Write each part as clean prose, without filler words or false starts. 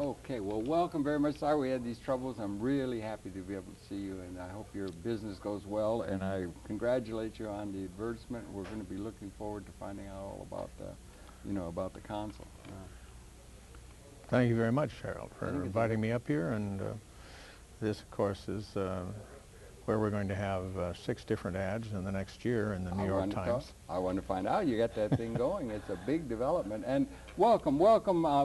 Okay, well, welcome very much. Sorry we had these troubles. I'm really happy to be able to see you, and I hope your business goes well, and I congratulate you on the advertisement. We're going to be looking forward to finding out all about about the console. Thank you very much, Harold, I think for it's inviting me up here. And this, of course, is where we're going to have 6 different ads in the next year in the New York Times. I want to find out. You got that thing going. It's a big development. And welcome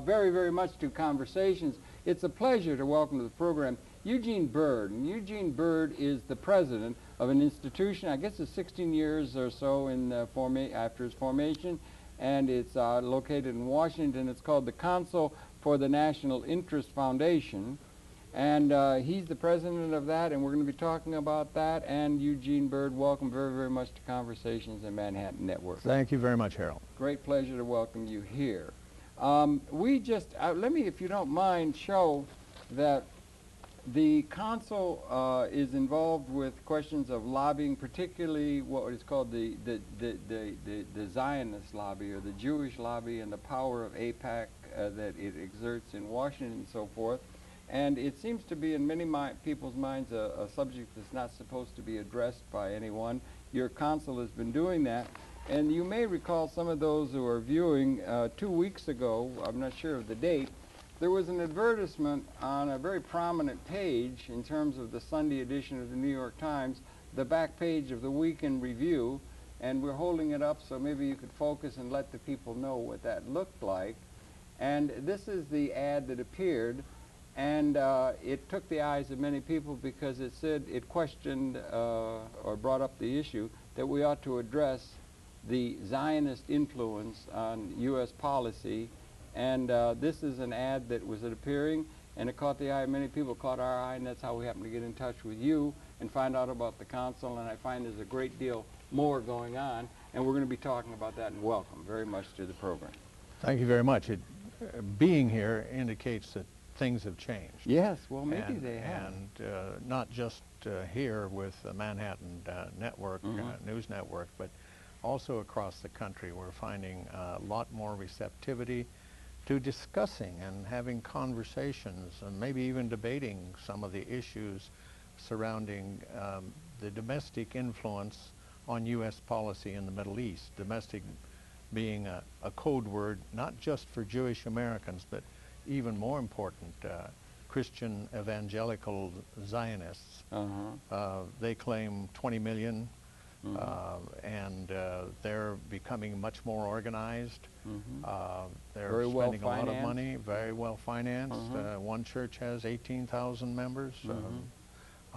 very, very much to Conversations. It's a pleasure to welcome to the program Eugene Bird. And Eugene Bird is the president of an institution, I guess it's 16 years or so after its formation, and it's located in Washington. It's called the Council for the National Interest Foundation. And he's the president of that, and we're going to be talking about that. And Eugene Bird, welcome very, very much to Conversations in Manhattan Network. Thank you very much, Harold. Great pleasure to welcome you here. We just, let me, if you don't mind, show that the council is involved with questions of lobbying, particularly what is called the Zionist lobby, or the Jewish lobby, and the power of AIPAC that it exerts in Washington and so forth. And it seems to be in many people's minds a subject that's not supposed to be addressed by anyone. Your council has been doing that. And you may recall, some of those who are viewing, 2 weeks ago, I'm not sure of the date, there was an advertisement on a very prominent page in terms of the Sunday edition of the New York Times, the back page of the Week in Review. And we're holding it up so maybe you could focus and let the people know what that looked like. And this is the ad that appeared. And it took the eyes of many people because it said, it questioned or brought up the issue that we ought to address the Zionist influence on U.S. policy. And this is an ad that was appearing, and it caught the eye of many people, caught our eye, and that's how we happened to get in touch with you and find out about the council. And I find there's a great deal more going on, and we're going to be talking about that. And welcome very much to the program. Thank you very much. Being here indicates that things have changed. Yes, well, maybe they have. And not just here with the Manhattan Network, news network, but also across the country. We're finding a lot more receptivity to discussing and having conversations and maybe even debating some of the issues surrounding the domestic influence on U.S. policy in the Middle East. Domestic being a code word not just for Jewish Americans, but even more important, Christian evangelical Zionists. They claim 20 million, and they're becoming much more organized. They're very spending a lot of money, very well financed. One church has 18,000 members.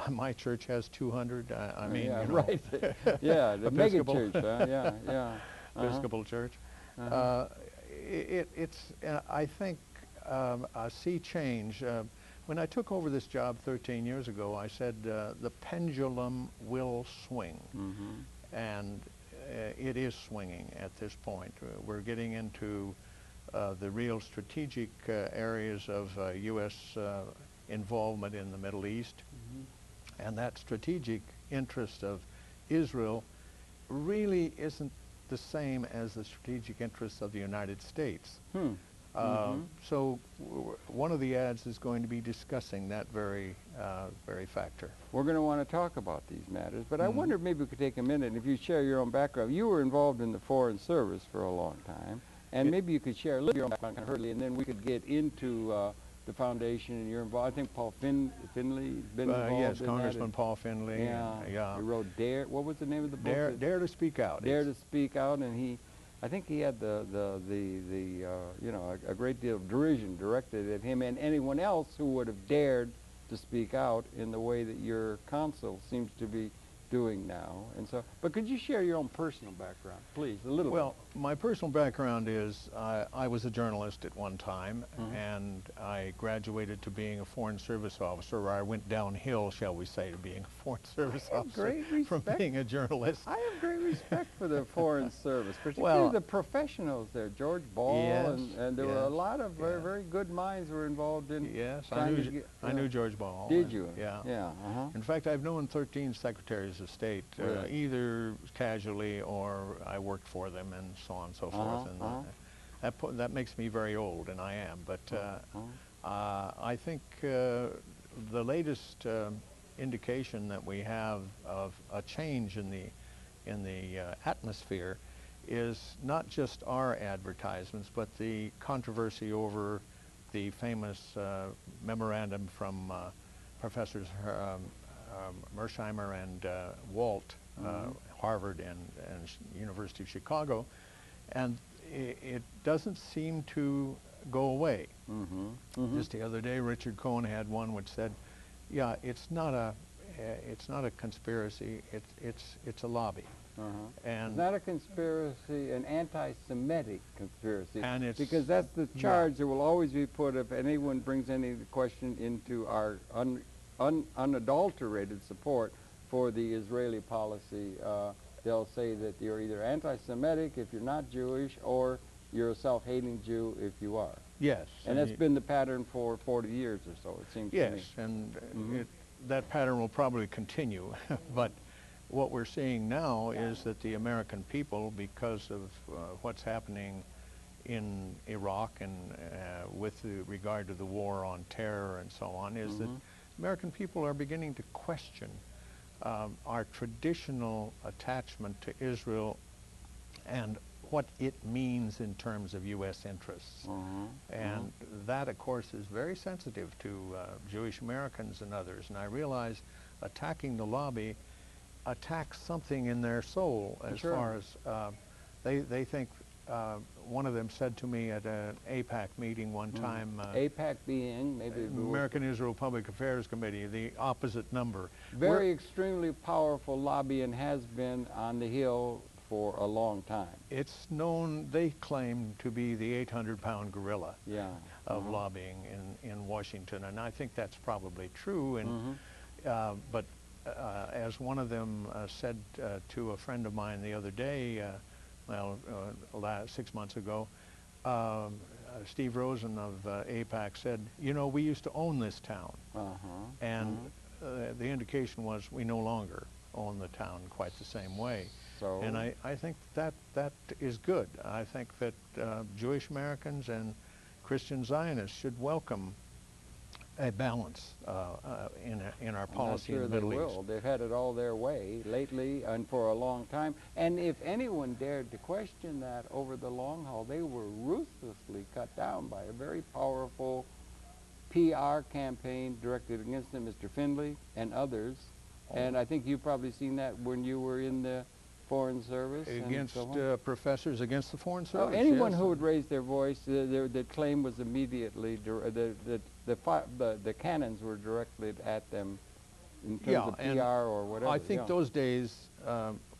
My church has 200. I mean, yeah, you know, right. Yeah, the mega church. Yeah, yeah. Episcopal church. It's, I think, a sea change. When I took over this job 13 years ago, I said the pendulum will swing, and it is swinging at this point. We're getting into the real strategic areas of U.S. involvement in the Middle East, and that strategic interest of Israel really isn't the same as the strategic interests of the United States. So one of the ads is going to be discussing that very factor. We're going to want to talk about these matters, but I wonder if maybe we could take a minute, and if you share your own background. You were involved in the Foreign Service for a long time, and maybe you could share a little your own background kind of hurriedly, and then we could get into the foundation and you're involved. I think Paul Finley's been involved yes, in Congressman that. Paul Finley. Yeah. He wrote Dare. What was the name of the book? Dare to Speak Out. Dare to Speak Out, and I think he had you know, a great deal of derision directed at him and anyone else who would have dared to speak out in the way that your council seems to be doing now. And so, but could you share your own personal background, please, a little Well, my personal background is I was a journalist at one time, and I graduated to being a Foreign Service officer, or I went downhill, shall we say, to being a Foreign Service officer from being a journalist. I have great respect for the Foreign Service, particularly the professionals there. George Ball, and there were a lot of very, very good minds who were involved in. Yes, I knew George Ball. Did you? Yeah. Yeah. In fact, I've known 13 secretaries of state, either casually or I worked for them, and so on and so forth. And that makes me very old, and I am. But I think the latest indication that we have of a change in the atmosphere is not just our advertisements, but the controversy over the famous memorandum from Professors Mersheimer and Walt, Harvard and University of Chicago, and it doesn't seem to go away. Just the other day, Richard Cohen had one which said, "Yeah, it's not a conspiracy. It's a lobby." And it's not a conspiracy, an anti-Semitic conspiracy, and it's, because that's the charge that will always be put if anyone brings any question into our unadulterated support for the Israeli policy. They'll say that you're either anti-Semitic if you're not Jewish, or you're a self-hating Jew if you are. Yes. And that's been the pattern for 40 years or so, it seems to me. Yes, and that pattern will probably continue. But what we're seeing now is that the American people, because of what's happening in Iraq and with regard to the war on terror and so on, is that American people are beginning to question our traditional attachment to Israel and what it means in terms of U.S. interests. And that, of course, is very sensitive to Jewish Americans and others. And I realize attacking the lobby attacks something in their soul, as far as they think. One of them said to me at an AIPAC meeting one time, AIPAC being maybe American Israel Public Affairs Committee, the opposite number. Very extremely powerful lobby, and has been on the Hill for a long time. It's known, they claim, to be the 800-pound gorilla of lobbying in Washington, and I think that's probably true. And but as one of them said to a friend of mine the other day, 6 months ago, Steve Rosen of AIPAC said, "You know, we used to own this town," and the indication was we no longer own the town quite the same way. So, and I think that is good. I think that Jewish Americans and Christian Zionists should welcome a balance in our policy in the Middle East. I'm sure they will. They've had it all their way lately and for a long time. And if anyone dared to question that over the long haul, they were ruthlessly cut down by a very powerful PR campaign directed against them, Mr. Findley and others. And I think you've probably seen that when you were in the Foreign Service. Against professors, against the Foreign Service. Anyone who would raise their voice, the claim was immediately, the cannons were directed at them in terms of PR or whatever. I think those days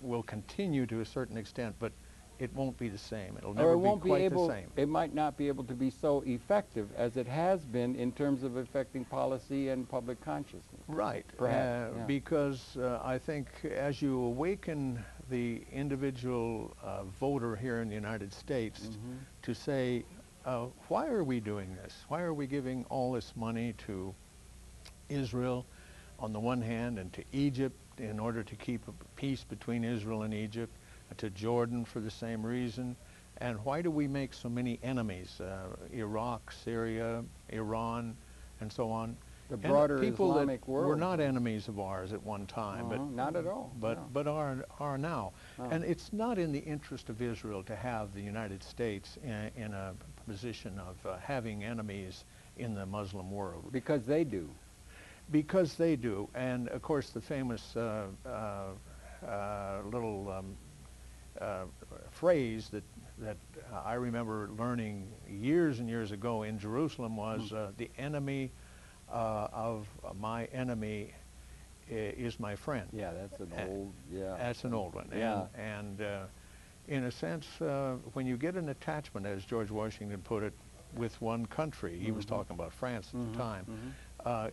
will continue to a certain extent, but it won't be the same. It'll never be quite the same. It might not be able to be so effective as it has been in terms of affecting policy and public consciousness. Right. Perhaps. Because I think as you awaken the individual voter here in the United States to say, why are we doing this? Why are we giving all this money to Israel on the one hand, and to Egypt in order to keep peace between Israel and Egypt, to Jordan for the same reason, and why do we make so many enemies, Iraq, Syria, Iran, and so on? The broader people Islamic that world were not enemies of ours at one time, but not at all. But are now. And it's not in the interest of Israel to have the United States in a position of having enemies in the Muslim world. Because they do. Because they do. And of course the famous little phrase that I remember learning years and years ago in Jerusalem was the enemy of my enemy is my friend. Yeah, that's an old, That's an old one. Yeah. And in a sense, when you get an attachment, as George Washington put it, with one country, he was talking about France at the time,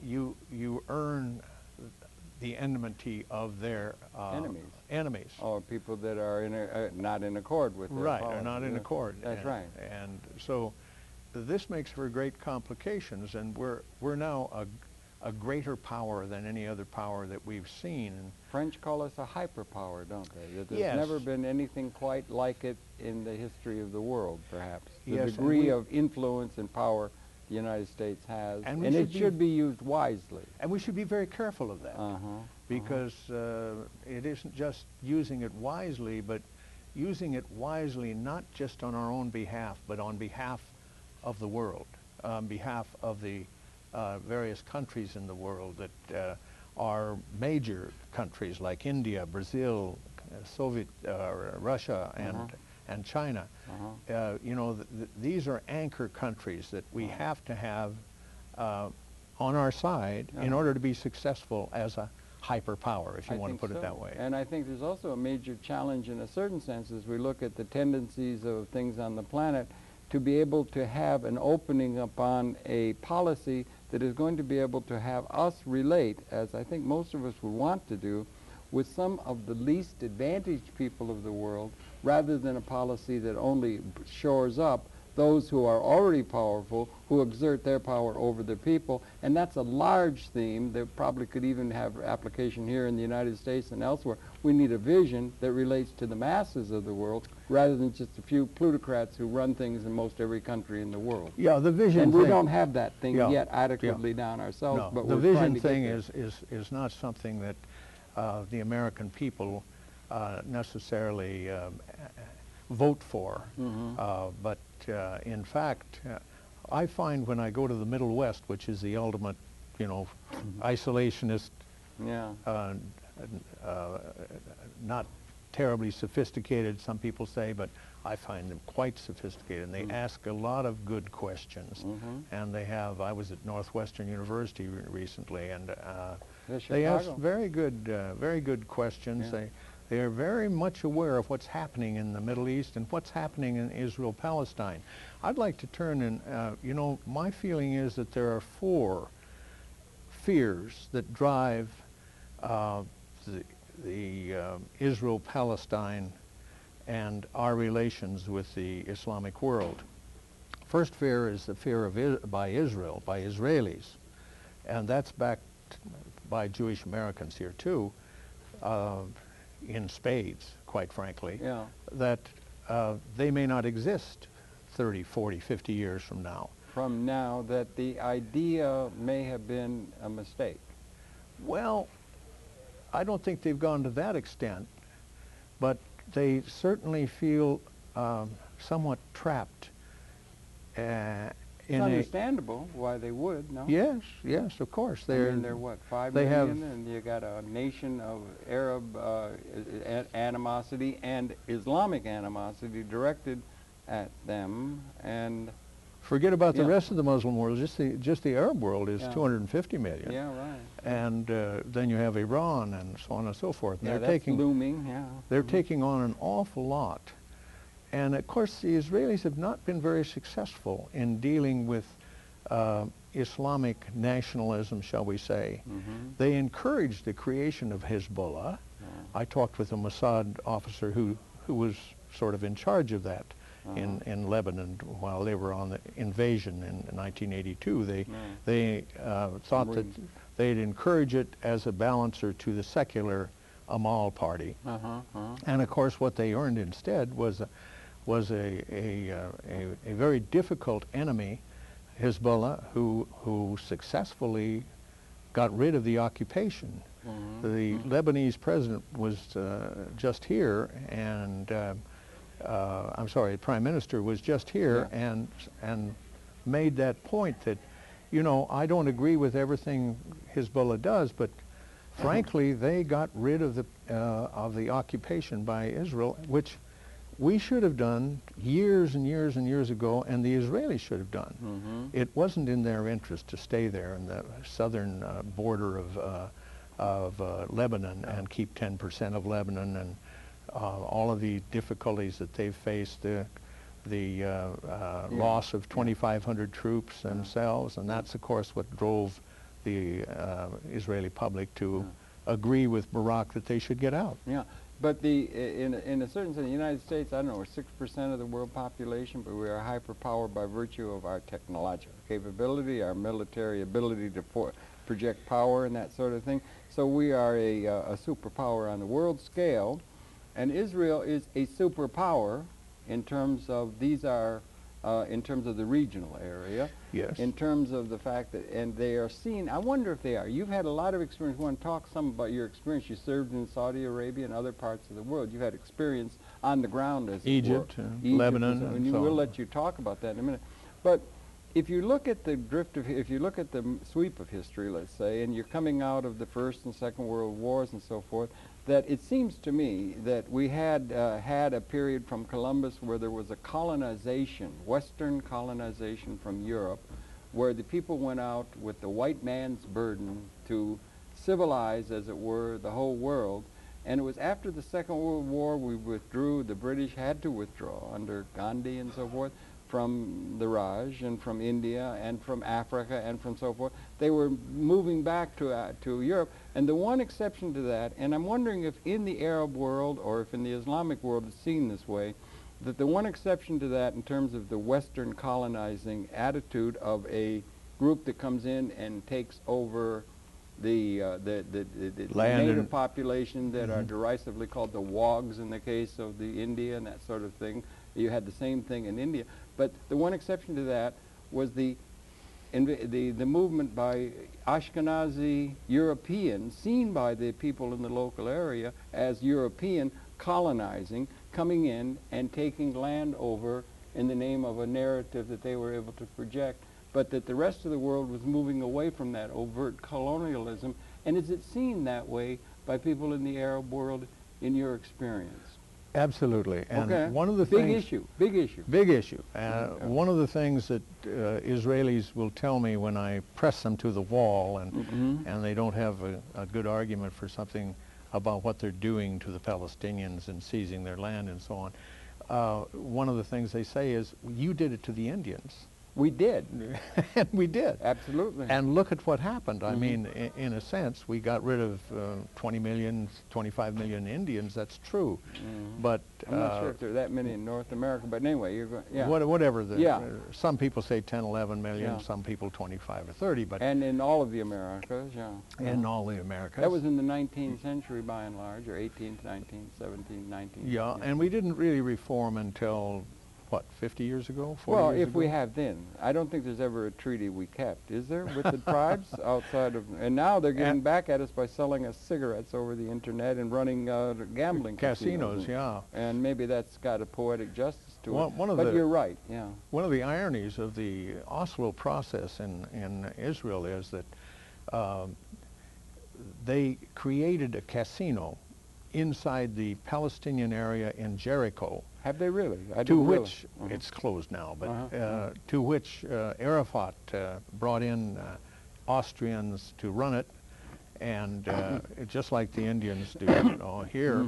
you earn the enmity of their enemies. Or people that are not in accord with their policy. Are not in accord. That's right. And so this makes for great complications, and we're now a greater power than any other power that we've seen. French call us a hyperpower, don't they? That there's never been anything quite like it in the history of the world, perhaps. The degree of influence and power the United States has, And and we it should be used wisely. And we should be very careful of that, because it isn't just using it wisely, but using it wisely not just on our own behalf, but on behalf of the world, on behalf of the various countries in the world that are major countries like India, Brazil, Soviet, Russia, and China. You know, these are anchor countries that we have to have on our side in order to be successful as a hyperpower, if you want to put it that way. And I think there's also a major challenge in a certain sense as we look at the tendencies of things on the planet to be able to have an opening upon a policy that is going to be able to have us relate, as I think most of us would want to do, with some of the least advantaged people of the world, rather than a policy that only shores up those who are already powerful, who exert their power over the people. And that's a large theme that probably could even have application here in the United States and elsewhere. We need a vision that relates to the masses of the world, rather than just a few plutocrats who run things in most every country in the world. Yeah, the vision and thing, we don't have that thing yet adequately down ourselves. No, but the we're trying vision to thing get there. is not something that the American people necessarily vote for, but in fact, I find when I go to the Middle West, which is the ultimate, you know, isolationist, not terribly sophisticated, some people say, but I find them quite sophisticated, and they ask a lot of good questions. And they have, I was at Northwestern University recently, and they ask very good questions. They are very much aware of what's happening in the Middle East and what's happening in Israel-Palestine. I'd like to turn and, you know, my feeling is that there are 4 fears that drive the Israel-Palestine and our relations with the Islamic world. First fear is the fear of by Israel, by Israelis, and that's backed by Jewish Americans here too, in spades, quite frankly, that they may not exist 30, 40, 50 years from now. From now, that the idea may have been a mistake. Well, I don't think they've gone to that extent, but they certainly feel somewhat trapped it's understandable why they would, no? Yes, yes, of course. They're what, 5 million, and you got a nation of Arab animosity and Islamic animosity directed at them, and forget about the rest of the Muslim world. Just the Arab world is 250 million. Yeah, right. And then you have Iran and so on and so forth. And they're taking looming. Yeah, they're taking on an awful lot. And of course, the Israelis have not been very successful in dealing with Islamic nationalism, shall we say. They encouraged the creation of Hezbollah. I talked with a Mossad officer who was sort of in charge of that in Lebanon while they were on the invasion in 1982. They thought that they'd encourage it as a balancer to the secular Amal party. And of course, what they earned instead was a very difficult enemy, Hezbollah, who successfully got rid of the occupation. The Lebanese president was just here, and I'm sorry, the prime minister was just here, and made that point that, you know, I don't agree with everything Hezbollah does, but frankly, they got rid of the occupation by Israel, which we should have done years and years and years ago, and the Israelis should have done. It wasn't in their interest to stay there in the southern border of Lebanon and keep 10% of Lebanon, and all of the difficulties that they've faced, the loss of 2,500 troops themselves, and that's of course what drove the Israeli public to agree with Barak that they should get out. Yeah. But in a certain sense, the United States, I don't know, we're 6% of the world population, but we are a hyperpower by virtue of our technological capability, our military ability to project power and that sort of thing. So we are a superpower on the world scale, and Israel is a superpower in terms of these are in terms of the regional area. Yes. In terms of the fact that, and they are seen, I wonder if they are. You've had a lot of experience. You want to talk some about your experience. You served in Saudi Arabia and other parts of the world. You've had experience on the ground, as Egypt, it were. Lebanon, and and so we'll on. let you talk about that in a minute. But if you look at the drift of, if you look at the sweep of history, let's say, and you're coming out of the First and Second World Wars and so forth, that it seems to me that we had had a period from Columbus where there was a colonization, Western colonization from Europe, where the people went out with the white man's burden to civilize, as it were, the whole world. And it was after the Second World War we withdrew, the British had to withdraw under Gandhi and so forth, from the Raj and from India and from Africa and from so forth. They were moving back to Europe. And the one exception to that, and I'm wondering if in the Arab world or if in the Islamic world it's seen this way, that the one exception to that in terms of the Western colonizing attitude of a group that comes in and takes over the Land native and population that are derisively called the Wogs in the case of the India and that sort of thing. You had the same thing in India. But the one exception to that was the movement by Ashkenazi Europeans, seen by the people in the local area as European, colonizing, coming in and taking land over in the name of a narrative that they were able to project, but that the rest of the world was moving away from that overt colonialism. And is it seen that way by people in the Arab world in your experience? Absolutely. And okay. one of the big things... issue, big issue. Big issue. Okay. One of the things that Israelis will tell me when I press them to the wall and they don't have a good argument for something about what they're doing to the Palestinians and seizing their land and so on, one of the things they say is, you did it to the Indians. We did. And we did. Absolutely. And look at what happened. I mean, in a sense, we got rid of 20 million, 25 million Indians. That's true. But I'm not sure if there are that many in North America, but anyway, you're going, yeah. Whatever. Yeah. Some people say 10, 11 million, Yeah. some people 25 or 30. But and in all of the Americas, yeah. in all the Americas. That was in the 19th century by and large, or 18th, 19th, 17th, 19th. Yeah, and we didn't really reform until, what, 50 years ago, 40 well, years if ago? we have then. I don't think there's ever a treaty we kept, is there, with the tribes outside of... And now they're getting back at us by selling us cigarettes over the internet and running gambling casinos. Yeah. And maybe that's got a poetic justice to it. But you're right, yeah. One of the ironies of the Oslo process in Israel is that they created a casino inside the Palestinian area in Jericho. Have they really? To which, it's closed now, but to which Arafat brought in Austrians to run it, and just like the Indians do here.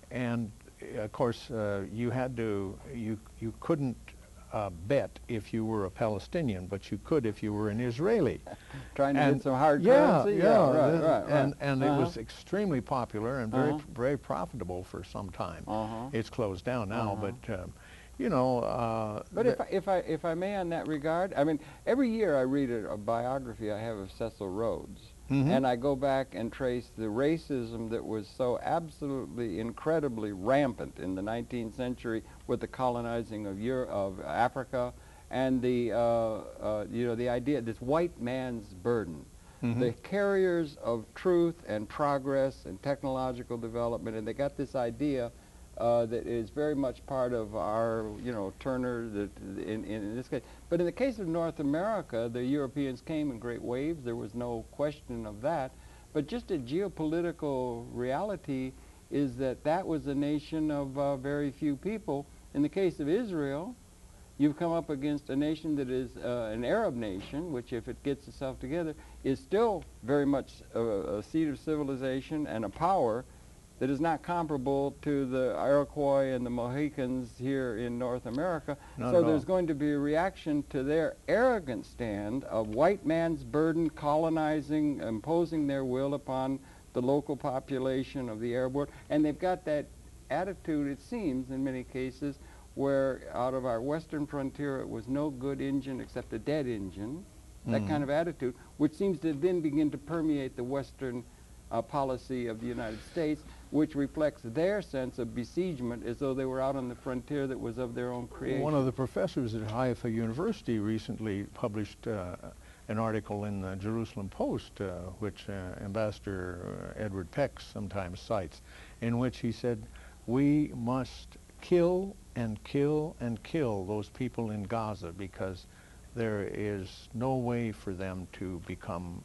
And of course, you couldn't bet if you were a Palestinian, but you could if you were an Israeli. Trying to get some hard currency? Right. And it was extremely popular and very profitable for some time. It's closed down now, but you know. But if I may on that regard, I mean, every year I read a biography I have of Cecil Rhodes. And I go back and trace the racism that was so absolutely incredibly rampant in the 19th century with the colonizing of Africa, and the the idea, this white man's burden. The carriers of truth and progress and technological development, and they got this idea that is very much part of our, Turner, in this case. But in the case of North America, the Europeans came in great waves. There was no question of that. But just a geopolitical reality is that that was a nation of very few people. In the case of Israel, you've come up against a nation that is an Arab nation, which if it gets itself together, is still very much a seat of civilization and a power that is not comparable to the Iroquois and the Mohicans here in North America. So there's going to be a reaction to their arrogant stand of white man's burden, colonizing, imposing their will upon the local population of the Arab world. And they've got that attitude, it seems, in many cases, where out of our western frontier it was no good engine except a dead engine, that kind of attitude, which seems to then begin to permeate the western policy of the United States, which reflects their sense of besiegement as though they were out on the frontier that was of their own creation. One of the professors at Haifa University recently published an article in the Jerusalem Post, which Ambassador Edward Peck sometimes cites, in which he said, we must kill and kill and kill those people in Gaza because there is no way for them to become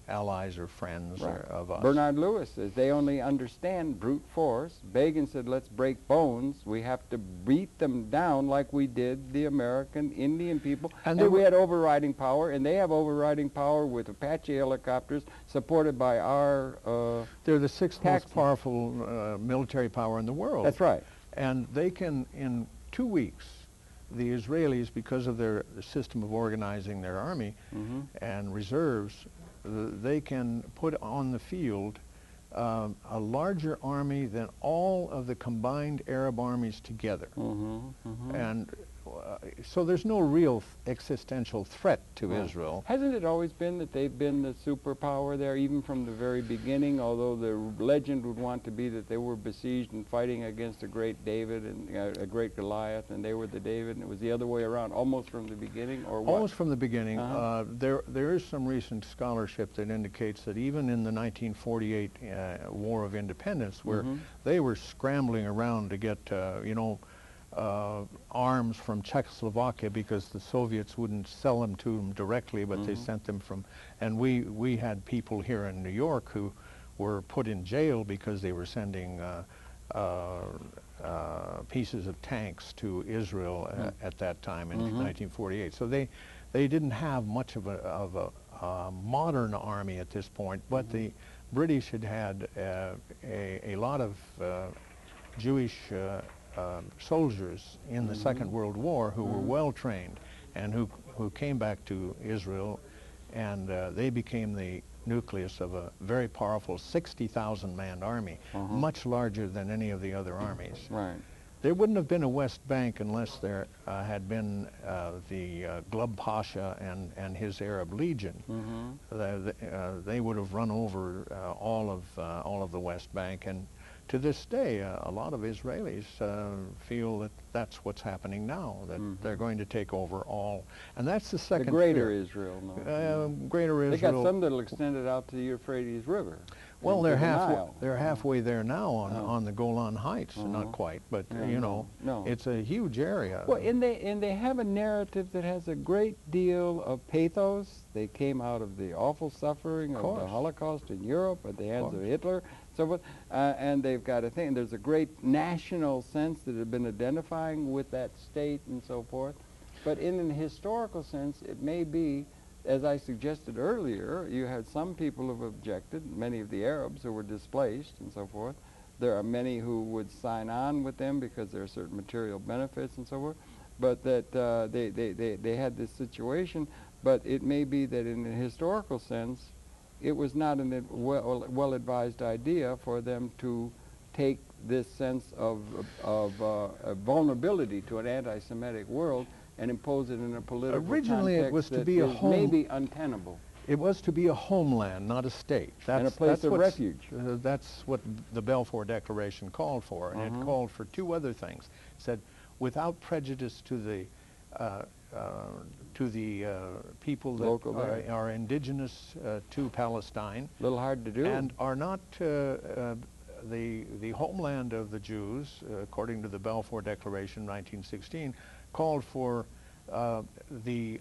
allies or friends of us. Bernard Lewis says they only understand brute force. Begin said, let's break bones. We have to beat them down like we did the American Indian people. And we had overriding power, and they have overriding power with Apache helicopters supported by our they're the sixth most powerful military power in the world. That's right. And they can, in 2 weeks, the Israelis, because of their system of organizing their army and reserves, they can put on the field a larger army than all of the combined Arab armies together. And so there's no real existential threat to Israel. Hasn't it always been that they've been the superpower there, even from the very beginning, although the legend would want to be that they were besieged and fighting against a great David and a great Goliath, and they were the David, and it was the other way around, almost from the beginning, or what? Almost from the beginning. There is some recent scholarship that indicates that even in the 1948 War of Independence, where they were scrambling around to get, arms from Czechoslovakia because the Soviets wouldn't sell them to them directly, but they sent them from, and we had people here in New York who were put in jail because they were sending pieces of tanks to Israel at that time in 1948. So they didn't have much of a modern army at this point, but the British had a lot of Jewish soldiers in the Second World War who were well trained and who came back to Israel, and they became the nucleus of a very powerful 60,000 man army, much larger than any of the other armies. Right. There wouldn't have been a West Bank unless there had been the Glub Pasha and his Arab Legion. They would have run over all of the West Bank, and to this day, a lot of Israelis feel that that's what's happening now, that they're going to take over all. And that's the second The greater fear. Israel, no. Greater Israel. They got some that'll extend it out to the Euphrates River. Well, they're halfway there now on the Golan Heights, not quite, but it's a huge area. Well, and they have a narrative that has a great deal of pathos. They came out of the awful suffering of the Holocaust in Europe at the hands of Hitler, so forth, and they've got a thing. There's a great national sense that have been identifying with that state and so forth. But in an historical sense, it may be, as I suggested earlier, you had some people who have objected, many of the Arabs who were displaced and so forth. There are many who would sign on with them because there are certain material benefits and so forth, but that they had this situation. But it may be that in a historical sense, it was not a well-advised idea for them to take this sense of vulnerability to an anti-Semitic world and impose it in a political Originally, context it was to that be a is maybe untenable. It was to be a homeland, not a state. And a place of refuge. That's what the Balfour Declaration called for, and it called for two other things. It said, without prejudice to the people that are indigenous to Palestine, A little hard to do. and are not the homeland of the Jews, according to the Balfour Declaration, 1916, called for the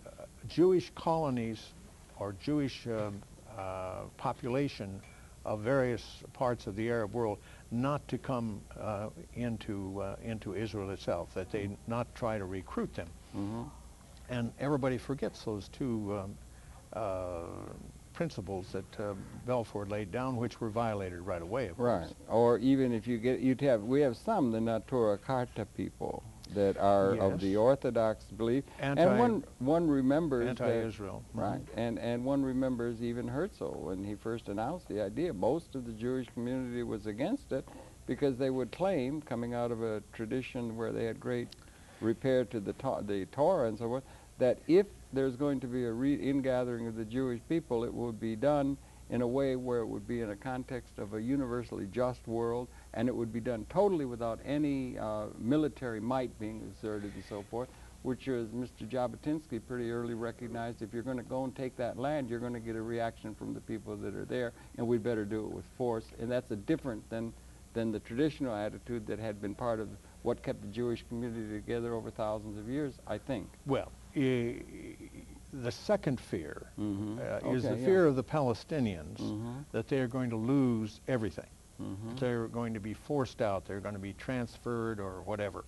Jewish colonies or Jewish population of various parts of the Arab world not to come into Israel itself, that they not try to recruit them. And everybody forgets those two principles that Balfour laid down, which were violated right away, of course. Right. Or even if you get, we have some, the Natura Carta people that are of the Orthodox belief. And one remembers anti-Israel. Right. And one remembers even Herzl when he first announced the idea. Most of the Jewish community was against it because they would claim, coming out of a tradition where they had great repair to the Torah and so forth, that if there's going to be a ingathering of the Jewish people, it would be done in a way where it would be in a context of a universally just world, and it would be done totally without any military might being exerted and so forth, which, as Mr. Jabotinsky pretty early recognized, if you're going to go and take that land, you're going to get a reaction from the people that are there, and we'd better do it with force. And that's a different than the traditional attitude that had been part of what kept the Jewish community together over thousands of years, I think. Well, the second fear is the Okay, fear of the Palestinians Mm-hmm. that they are going to lose everything. Mm-hmm. They're going to be forced out, they're going to be transferred or whatever.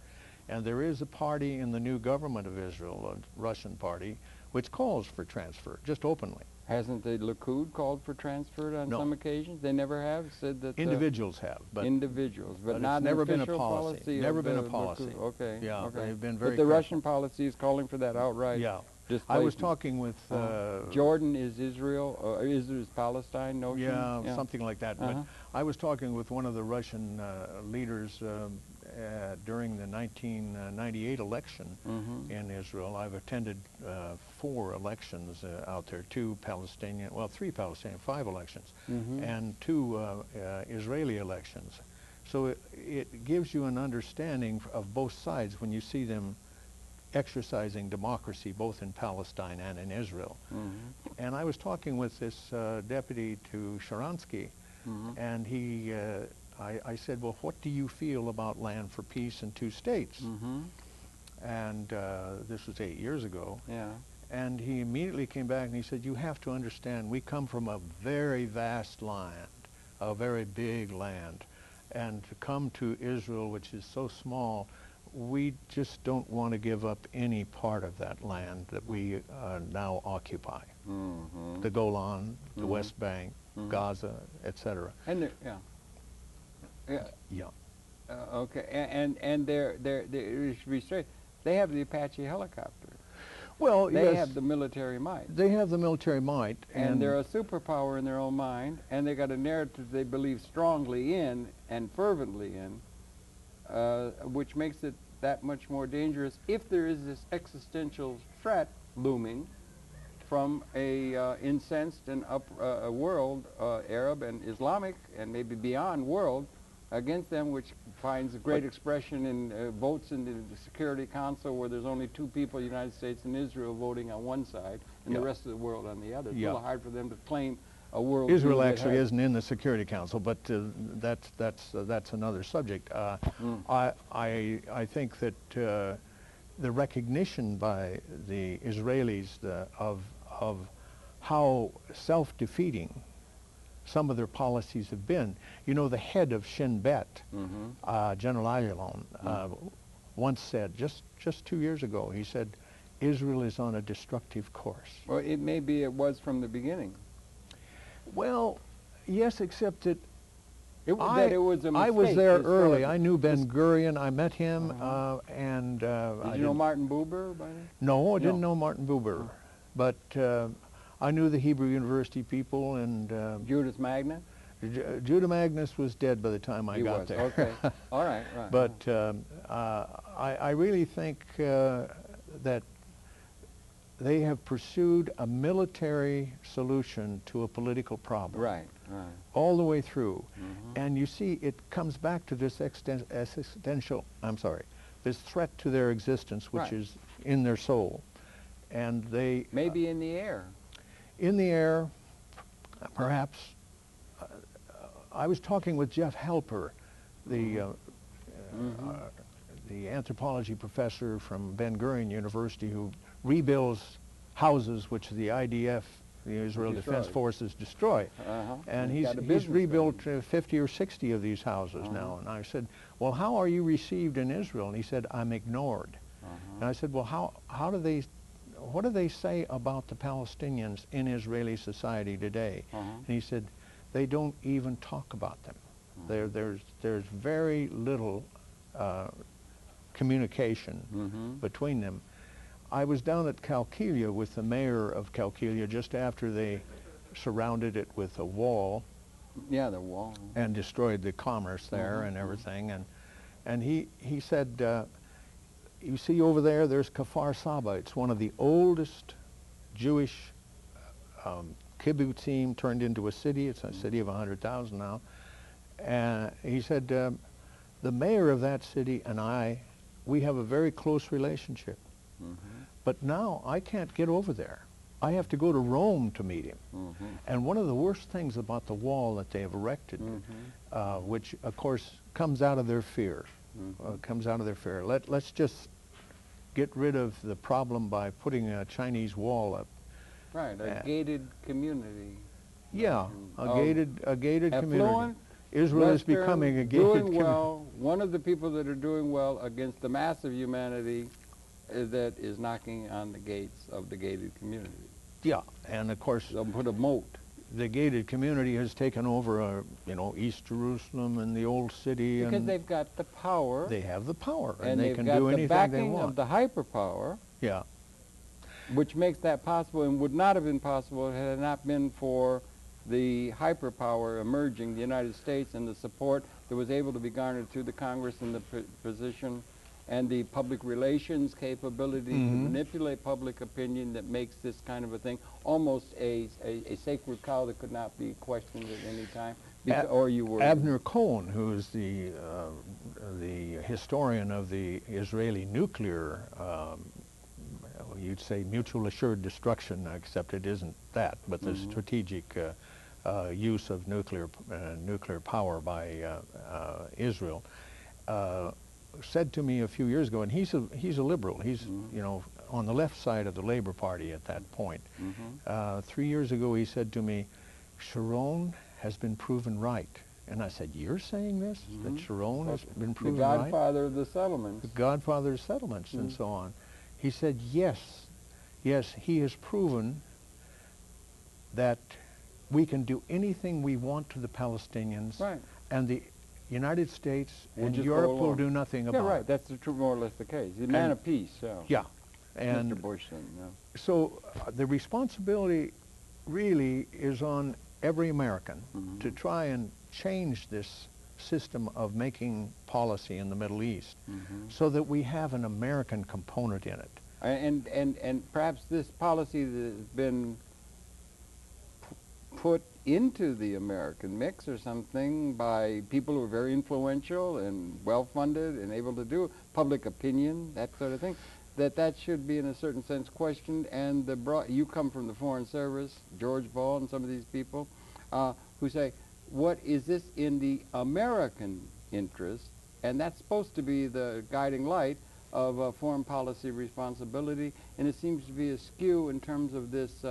And there is a party in the new government of Israel, a Russian party, which calls for transfer, just openly. Hasn't the Likud called for transfer on No. some occasions? They never have said that. Individuals have, but individuals, but it's not never an been a official policy. Never of been a the policy. Likud. Okay. Yeah, okay. they've been very But the careful. Russian policy is calling for that outright. Yeah. displacement. I was talking with Jordan is Israel. Israel is Palestine notion. yeah, something like that. Uh-huh. But I was talking with one of the Russian leaders during the 1998 election in Israel. I've attended 4 elections out there, 2 Palestinian, well, 3 Palestinian, 5 elections, and 2 Israeli elections. So it gives you an understanding of both sides when you see them exercising democracy both in Palestine and in Israel. And I was talking with this deputy to Sharansky, and he, I said, well, what do you feel about land for peace and 2 states? And this was 8 years ago. Yeah. And he immediately came back and he said, you have to understand, we come from a very vast land, a very big land. And to come to Israel, which is so small, we just don't want to give up any part of that land that we now occupy. The Golan, the West Bank, Gaza, etc. And they're, Yeah. okay, and they're it should be straight. They have the Apache helicopter. Well, They yes, have the military might. they have the military might, And they're a superpower in their own mind, and they got a narrative they believe strongly in and fervently in, which makes it that much more dangerous if there is this existential threat looming from a incensed and a world, Arab and Islamic and maybe beyond world, against them, which finds a great expression in votes in the Security Council where there's only 2 people, United States and Israel, voting on one side and the rest of the world on the other. It's a little hard for them to claim a world. Israel actually isn't in the Security Council, but that's another subject. I think that the recognition by the Israelis of how self-defeating some of their policies have been. You know, the head of Shin Bet, General Ayalon, once said, just 2 years ago, he said, Israel is on a destructive course. Well, it was from the beginning. Well, yes, except that It was a mistake. I was there as far early. as- I knew Ben Gurion. I met him, and Did I you know Martin Buber by then? No, I didn't know Martin Buber, but I knew the Hebrew University people, and Judas Magna? Judah Magnus was dead by the time I got there. Okay. All right, right. But I really think that they have pursued a military solution to a political problem. Right. All the way through. And you see, it comes back to this this threat to their existence, which is in their soul. And they... Maybe in the air. In the air, perhaps. I was talking with Jeff Halper, the anthropology professor from Ben Gurion University, who rebuilds houses which the IDF, the Israel Defense Forces, destroy. And he's rebuilt 50 or 60 of these houses now. And I said, well, how are you received in Israel? And he said, I'm ignored. And I said, well, what do they say about the Palestinians in Israeli society today? And he said, they don't even talk about them. There's very little communication between them. I was down at Qalqilia with the mayor of Qalqilia just after they surrounded it with a wall. Yeah, the wall. And destroyed the commerce there and everything. And he said, you see over there's Kfar Saba. It's one of the oldest Jewish kibbutzim turned into a city. It's a city of 100,000 now. And he said, the mayor of that city and we have a very close relationship. But now I can't get over there. I have to go to Rome to meet him. And one of the worst things about the wall that they have erected, which of course comes out of their fear, Let's just get rid of the problem by putting a Chinese wall up. Right, a gated community. Yeah, a gated community. Affluent, Israel is Western, becoming a gated community. well. One of the people that are doing well against the mass of humanity that is knocking on the gates of the gated community. Yeah, and of course, They'll put a moat. the gated community has taken over, East Jerusalem and the old city. Because and they've got the power. they have the power, and they they've can got do the anything backing they want. of the hyperpower, Yeah, which makes that possible and would not have been possible had it not been for the hyperpower emerging, the United States, and the support that was able to be garnered through the Congress and the position and the public relations capability to manipulate public opinion that makes this kind of a thing almost a sacred cow that could not be questioned at any time. Or you were Abner Cohen, who is the historian of the Israeli nuclear, you'd say mutual assured destruction, except it isn't that, but the strategic use of nuclear power by Israel, said to me a few years ago, and he's a liberal. He's on the left side of the Labor Party at that point. 3 years ago, he said to me, Sharon has been proven right. And I said, you're saying this? That Sharon has been proven right? The godfather of the settlements. The godfather of settlements and so on. He said, yes, he has proven that we can do anything we want to the Palestinians. Right. And the United States We'll and just Europe go will along. do nothing about Yeah, right. it. That's more or less the case. The man of peace. Yeah. And Mr. Bush then. Yeah. so the responsibility really is on every American to try and change this system of making policy in the Middle East so that we have an American component in it. And perhaps this policy that has been put into the American mix or something by people who are very influential and well-funded and able to do public opinion, that sort of thing, that should be in a certain sense questioned. And you come from the Foreign Service, George Ball and some of these people who say, what is this in the American interest? And that's supposed to be the guiding light of foreign policy responsibility, and it seems to be askew in terms of this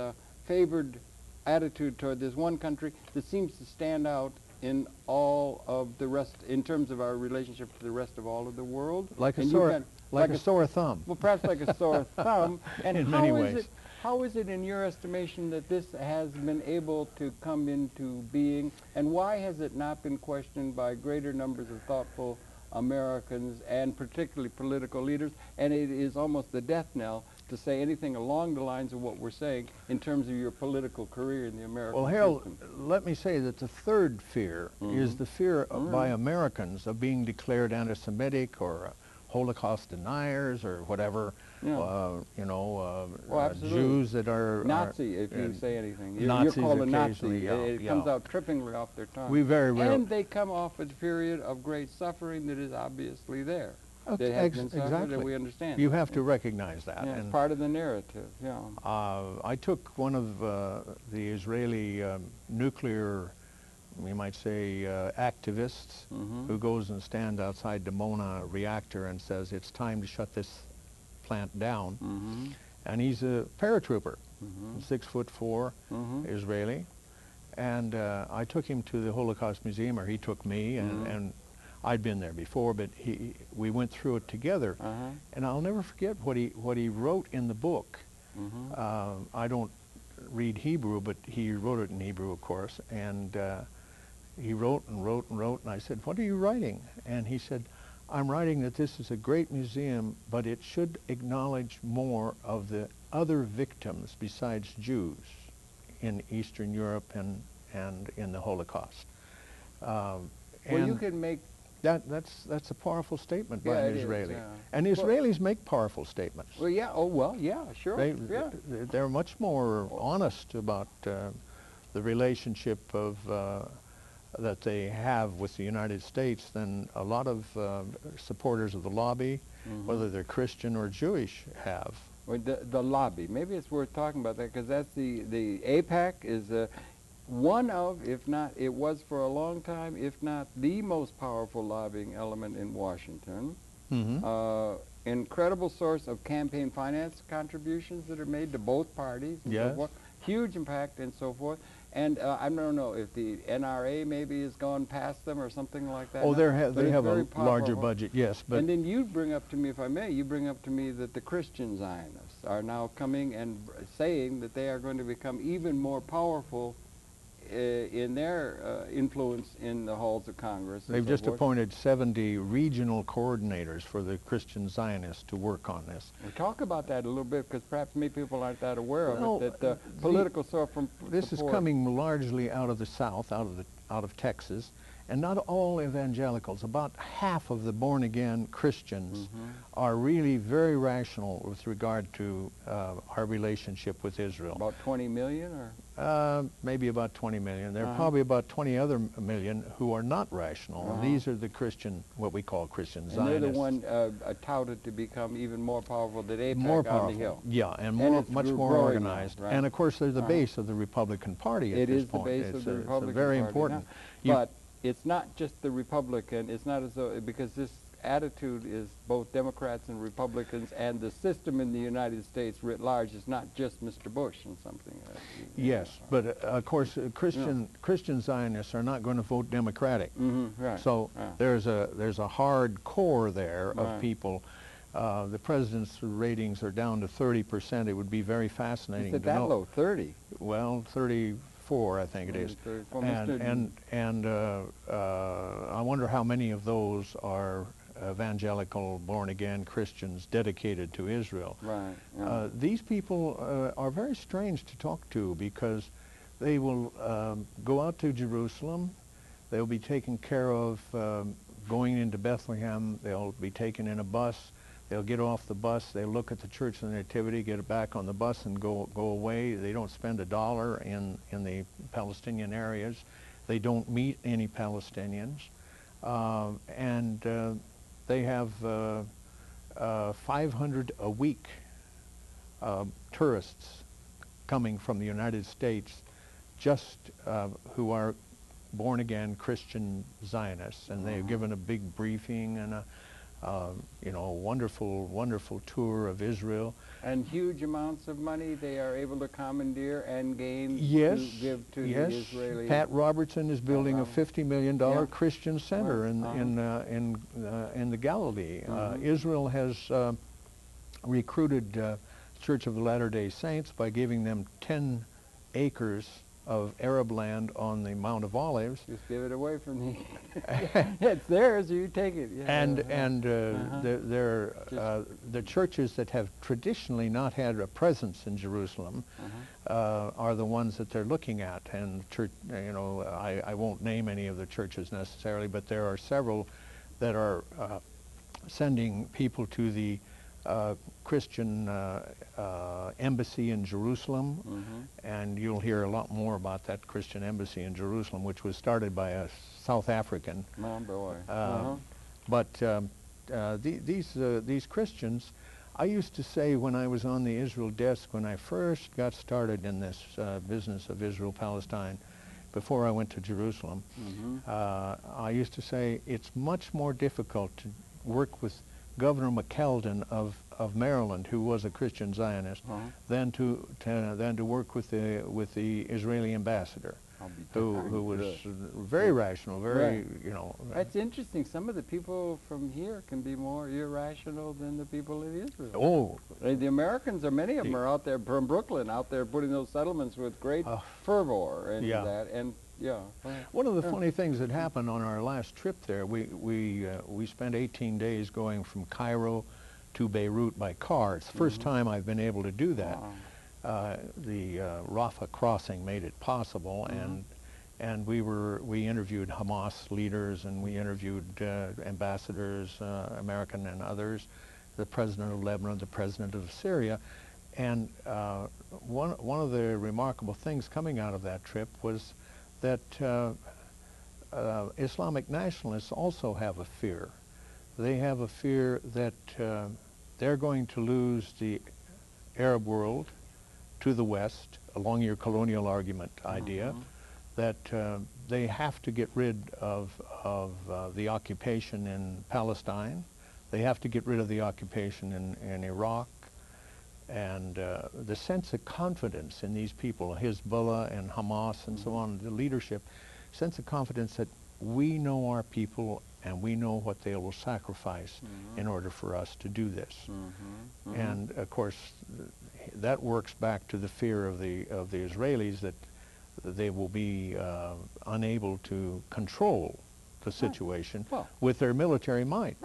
favored attitude toward this one country that seems to stand out in all of the rest, in terms of our relationship to the rest of all of the world. Like a sore thumb. Well, perhaps like a sore thumb. And in many ways. How is it in your estimation that this has been able to come into being, and why has it not been questioned by greater numbers of thoughtful Americans and particularly political leaders? And it is almost the death knell to say anything along the lines of what we're saying in terms of your political career in the American Well, Harold, system. let me say that the third fear is the fear by Americans of being declared anti-Semitic or Holocaust deniers or whatever. Yeah. Jews that are Nazi, if you say anything. You're Nazis called a Nazi. occasionally, It comes out trippingly off their tongue. We very rarely. And they come off a period of great suffering that is obviously there. That has been suffered, exactly. and we understand. You have to recognize that. Yeah, it's and part of the narrative, yeah. I took one of the Israeli nuclear, we might say, activists who goes and stands outside the Mona reactor and says, it's time to shut this plant down. And he's a paratrooper, 6'4", Israeli. And I took him to the Holocaust Museum, or he took me, and I'd been there before, but we went through it together. And I'll never forget what he wrote in the book. I don't read Hebrew, but he wrote it in Hebrew, of course. And he wrote and wrote and wrote, and I said, what are you writing? And he said, I'm writing that this is a great museum, but it should acknowledge more of the other victims besides Jews in Eastern Europe and in the Holocaust. Well, you can make... That's a powerful statement by an Israeli. Is, yeah. And Israelis make powerful statements. Well, yeah, sure. They're much more honest about the relationship of that they have with the United States than a lot of supporters of the lobby, whether they're Christian or Jewish, have. Well, the lobby, maybe it's worth talking about that, because that's the AIPAC is one of, if not, it was for a long time, if not the most powerful lobbying element in Washington. Incredible source of campaign finance contributions that are made to both parties and so forth. Huge impact and so forth. And I don't know if the NRA maybe has gone past them or something like that. Oh, they have a larger budget, yes. But and then you bring up to me, if I may, you bring up to me that the Christian Zionists are now coming and saying that they are going to become even more powerful in their influence in the halls of Congress. They've just appointed 70 regional coordinators for the Christian Zionists to work on this. We'll talk about that a little bit, because perhaps many people aren't that aware of it, that the political support. This is coming largely out of the South, out of Texas, and not all evangelicals. About half of the born-again Christians are really very rational with regard to our relationship with Israel. About 20 million, or? Maybe about 20 million. There are probably about 20 other million who are not rational. And these are the Christian, what we call Christian Zionists. And they're the one touted to become even more powerful than AIPAC more powerful on the Hill. Yeah, and much more organized. Now, right? And of course, they're the base of the Republican Party at this point. It is the base of the Republican Party. It's very Party, important. But it's not just the Republican. It's not as though, because this attitude is both Democrats and Republicans, and the system in the United States writ large is not just Mr. Bush and something. Yes, but of course, Christian Zionists are not going to vote Democratic. Right. So there's a hard core there of people. The president's ratings are down to 30%. It would be very fascinating to know. Is it that low? 30? Well, 34, I think it is. And I wonder how many of those are evangelical, born-again Christians dedicated to Israel. Right. These people are very strange to talk to, because they will go out to Jerusalem. They'll be taken care of going into Bethlehem. They'll be taken in a bus. They'll get off the bus. They'll look at the Church of the Nativity, get back on the bus, and go away. They don't spend $1 in the Palestinian areas. They don't meet any Palestinians. They have 500 a week tourists coming from the United States, just who are born-again Christian Zionists, and they've given a big briefing and a wonderful tour of Israel. And huge amounts of money they are able to commandeer and gain to give to the Israeli. Pat Robertson is building a $50 million Christian center in the Galilee. Israel has recruited Church of the Latter-day Saints by giving them 10 acres of Arab land on the Mount of Olives. Just give it away from me. It's theirs, you take it. The churches that have traditionally not had a presence in Jerusalem are the ones that they're looking at. And church, I won't name any of the churches necessarily, but there are several that are sending people to the Christian embassy in Jerusalem, and you'll hear a lot more about that Christian embassy in Jerusalem, which was started by a South African. Oh boy. But these Christians, I used to say when I was on the Israel desk, when I first got started in this business of Israel-Palestine, before I went to Jerusalem, I used to say it's much more difficult to work with Governor McKeldin of Maryland, who was a Christian Zionist, than to work with the Israeli ambassador, who was very rational, very That's interesting. Some of the people from here can be more irrational than the people in Israel. Oh, the Americans, or many of them, are out there from Brooklyn, out there putting those settlements with great fervor and that and. Yeah. One of the funny things that happened on our last trip there, we spent 18 days going from Cairo to Beirut by car. It's the first time I've been able to do that. The Rafah crossing made it possible, and we interviewed Hamas leaders, and we interviewed ambassadors, American and others, the president of Lebanon, the president of Syria. And one of the remarkable things coming out of that trip was that Islamic nationalists also have a fear. They have a fear that they're going to lose the Arab world to the West, along your colonial argument idea, that they have to get rid of the occupation in Palestine. They have to get rid of the occupation in Iraq. And the sense of confidence in these people, Hezbollah and Hamas and so on, the leadership, sense of confidence that we know our people and we know what they will sacrifice in order for us to do this. And of course, that works back to the fear of the Israelis that they will be unable to control the situation with their military might.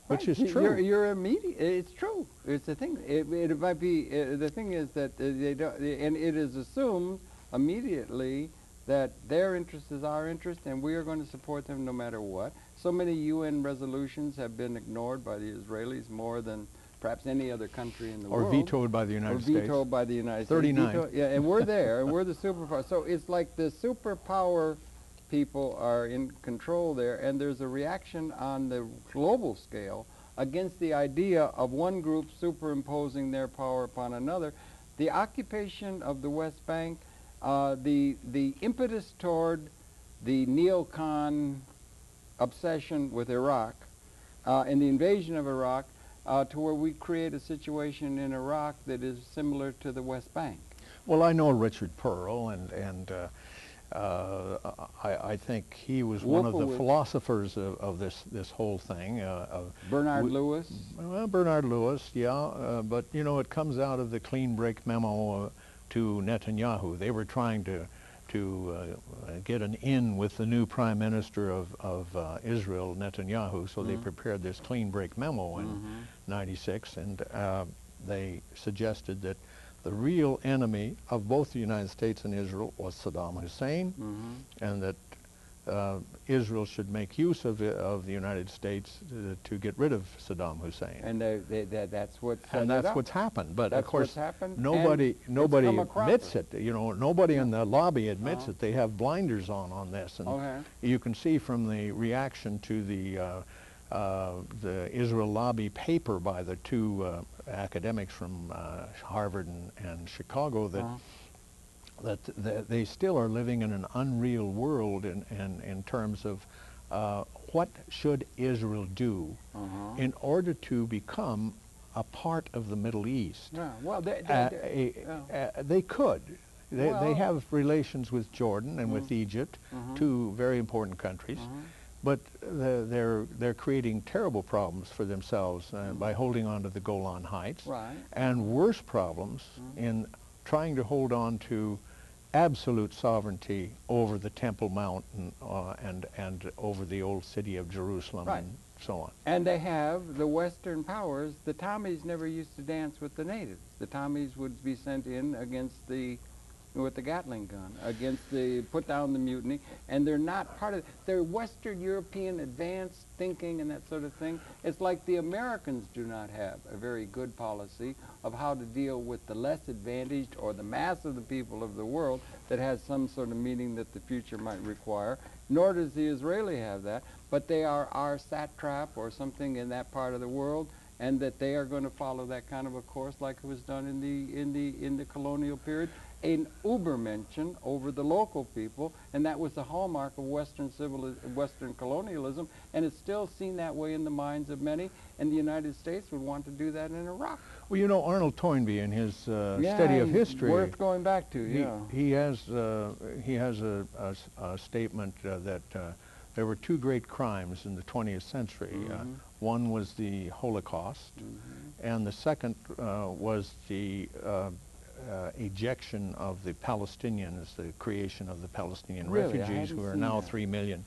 Which is true. You're immediate. It's true. It's the thing. It might be. The thing is that they don't, and it is assumed immediately that their interest is our interest, and we are going to support them no matter what. So many UN resolutions have been ignored by the Israelis more than perhaps any other country in the world. Or vetoed by the United States. Or vetoed by the United 39. States. Yeah, and we're there, and we're the superpower. So it's like the superpower people are in control there, and there's a reaction on the global scale against the idea of one group superimposing their power upon another. The occupation of the West Bank, the impetus toward the neocon obsession with Iraq and the invasion of Iraq to where we create a situation in Iraq that is similar to the West Bank. Well, I know Richard Pearl, and I think he was one of the philosophers of this whole thing. Bernard Lewis? Well, Bernard Lewis, yeah, but you know, it comes out of the clean break memo to Netanyahu. They were trying to get an in with the new prime minister of Israel, Netanyahu, so they prepared this clean break memo in '96, and they suggested that the real enemy of both the United States and Israel was Saddam Hussein, and that Israel should make use of the United States to get rid of Saddam Hussein. And that's what's happened. But that's of course, happened, nobody admits it. You know, nobody in the lobby admits it. They have blinders on this, and you can see from the reaction to the Israel lobby paper by the two academics from Harvard and Chicago that they still are living in an unreal world in terms of what should Israel do in order to become a part of the Middle East. Yeah, well, they could. They have relations with Jordan and with Egypt, two very important countries. But they're creating terrible problems for themselves by holding on to the Golan Heights, and worse problems in trying to hold on to absolute sovereignty over the Temple Mount and over the old city of Jerusalem and so on. And they have the Western powers. The Tommies never used to dance with the natives. The Tommies would be sent in against with the Gatling gun, against put down the mutiny, and they're not part of their Western European advanced thinking and that sort of thing. It's like the Americans do not have a very good policy of how to deal with the less advantaged or the mass of the people of the world that has some sort of meaning that the future might require, nor does the Israeli have that, but they are our satrap or something in that part of the world, and that they are going to follow that kind of a course like it was done in the colonial period. An Ubermenschen over the local people, and that was the hallmark of Western colonialism, and it's still seen that way in the minds of many, and the United States would want to do that in Iraq. Well, you know, Arnold Toynbee in his study of history, worth going back to, he has a statement that there were two great crimes in the 20th century. One was the Holocaust, and the second was the ejection of the Palestinians, the creation of the Palestinian refugees, who are now 3 million.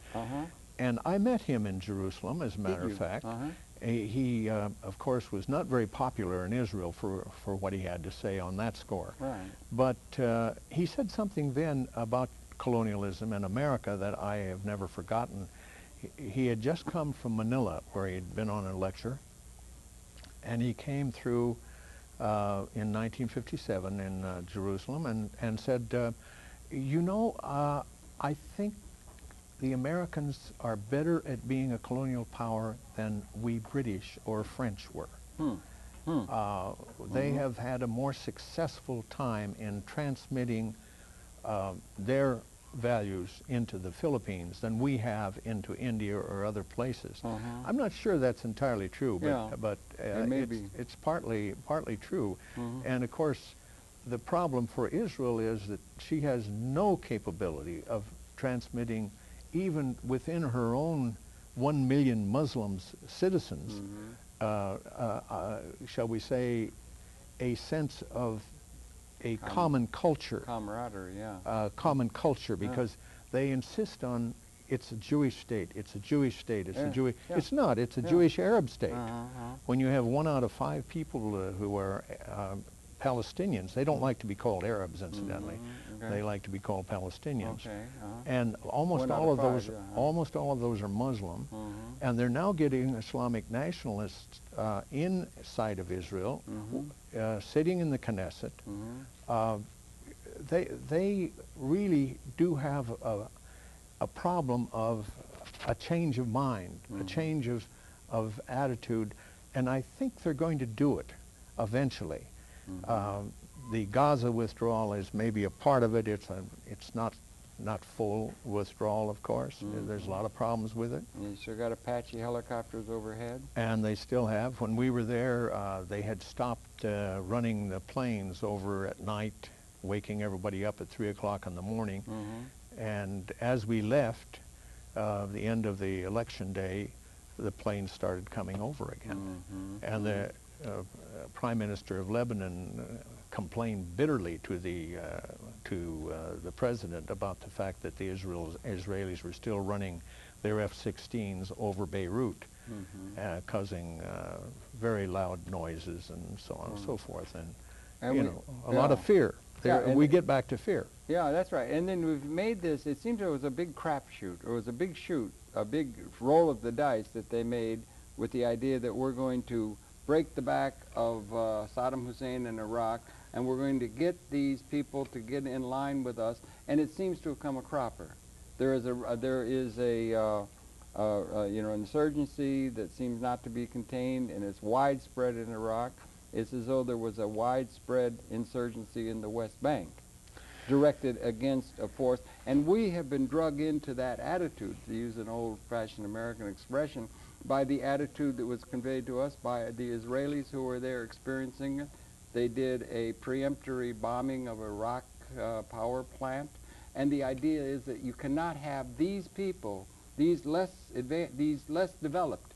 And I met him in Jerusalem, as a matter of fact. He, of course, was not very popular in Israel for what he had to say on that score. But he said something then about colonialism in America that I have never forgotten. He had just come from Manila, where he had been on a lecture, and he came through in 1957 in Jerusalem and said, you know, I think the Americans are better at being a colonial power than we British or French were. They have had a more successful time in transmitting their values into the Philippines than we have into India or other places. I'm not sure that's entirely true, but it's partly true. And of course, the problem for Israel is that she has no capability of transmitting, even within her own 1 million Muslims, citizens, shall we say, a sense of a common culture. Camaraderie, yeah. Common culture, because they insist on it's a Jewish state, it's a Jewish state, it's a Jewish... It's not, it's a Jewish Arab state. When you have 1 out of 5 people who are Palestinians, they don't like to be called Arabs, incidentally. They like to be called Palestinians. And almost all of those, are Muslim, and they're now getting Islamic nationalists inside of Israel, sitting in the Knesset. They really do have a problem of a change of mind, a change of attitude, and I think they're going to do it eventually. The Gaza withdrawal is maybe a part of it. It's not full withdrawal, of course. There's a lot of problems with it. You still got Apache helicopters overhead? And they still have. When we were there, they had stopped running the planes over at night, waking everybody up at 3 o'clock in the morning. And as we left, the end of the election day, the planes started coming over again. And the Prime Minister of Lebanon complained bitterly to the president about the fact that the Israelis were still running their F-16s over Beirut, causing very loud noises and so on and so forth, and you know, a lot of fear. We get back to fear. Yeah, that's right. And then we've made this, it seems it was a big crapshoot, or it was a big shoot, a big roll of the dice that they made with the idea that we're going to break the back of Saddam Hussein in Iraq, and we're going to get these people to get in line with us, and it seems to have come a cropper. There is a you know, insurgency that seems not to be contained, and it's widespread in Iraq. It's as though there was a widespread insurgency in the West Bank directed against a force, and we have been drug into that attitude, to use an old-fashioned American expression, by the attitude that was conveyed to us by the Israelis who were there experiencing it. They did a preemptory bombing of a Iraq power plant, and the idea is that you cannot have these people, these less developed,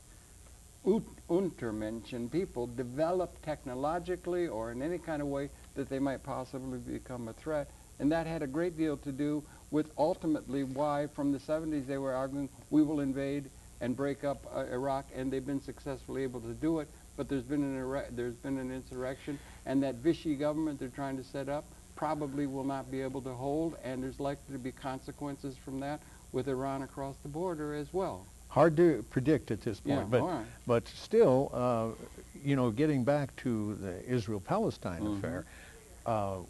untermenschen people, develop technologically or in any kind of way that they might possibly become a threat. And that had a great deal to do with ultimately why from the 70s they were arguing we will invade and break up Iraq, and they've been successfully able to do it. But there's been an insurrection, and that Vichy government they're trying to set up probably will not be able to hold, and there's likely to be consequences from that with Iran across the border as well. Hard to predict at this point, but still, you know, getting back to the Israel-Palestine affair,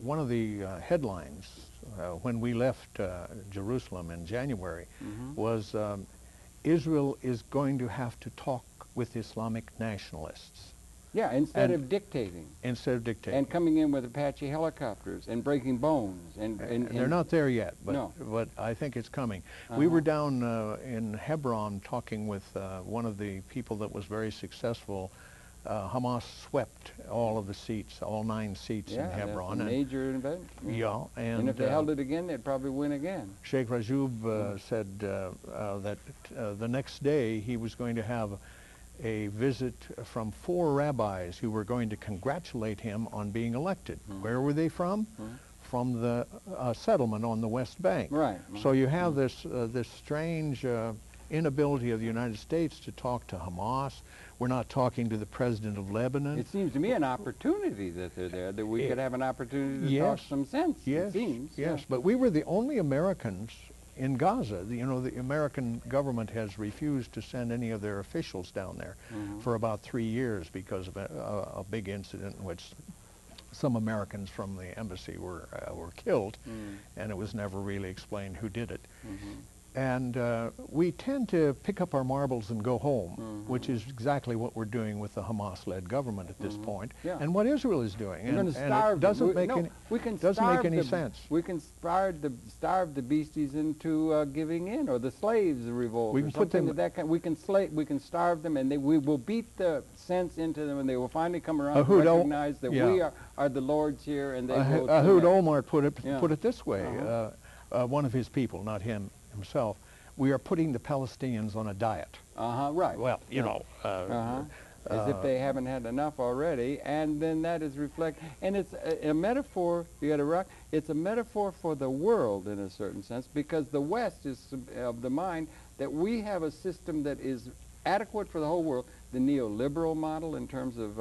one of the headlines when we left Jerusalem in January was Israel is going to have to talk with Islamic nationalists. Yeah, instead of dictating. Instead of dictating. And coming in with Apache helicopters and breaking bones. And they're not there yet, but I think it's coming. We were down in Hebron talking with one of the people that was very successful. Hamas swept all of the seats, all 9 seats in Hebron. That's a major event. Yeah, and if they held it again, they'd probably win again. Sheikh Rajoub said that the next day he was going to have a visit from 4 rabbis who were going to congratulate him on being elected. Where were they from? From the settlement on the West Bank. Right. So you have this strange inability of the United States to talk to Hamas. We're not talking to the president of Lebanon. It seems to me an opportunity that they're there, that we could have an opportunity to talk some sense, it seems. Yes, but we were the only Americans in Gaza. You know, the American government has refused to send any of their officials down there for about 3 years because of a big incident in which some Americans from the embassy were killed, and it was never really explained who did it. And we tend to pick up our marbles and go home, which is exactly what we're doing with the Hamas-led government at this point, and what Israel is doing. We're going to and starve it doesn't them. doesn't make any sense. We can starve the beasties into giving in, or the slaves revolt. We can or put something them. of that kind. We can starve them, and we will beat the sense into them, and they will finally come around and recognize that we are the lords here, and they will. Ehud Olmert put it this way. One of his people, not himself, we are putting the Palestinians on a diet. Right. Well, you know. As if they haven't had enough already, and then that is and it's a metaphor, it's a metaphor for the world in a certain sense, because the West is of the mind that we have a system that is adequate for the whole world, the neoliberal model in terms of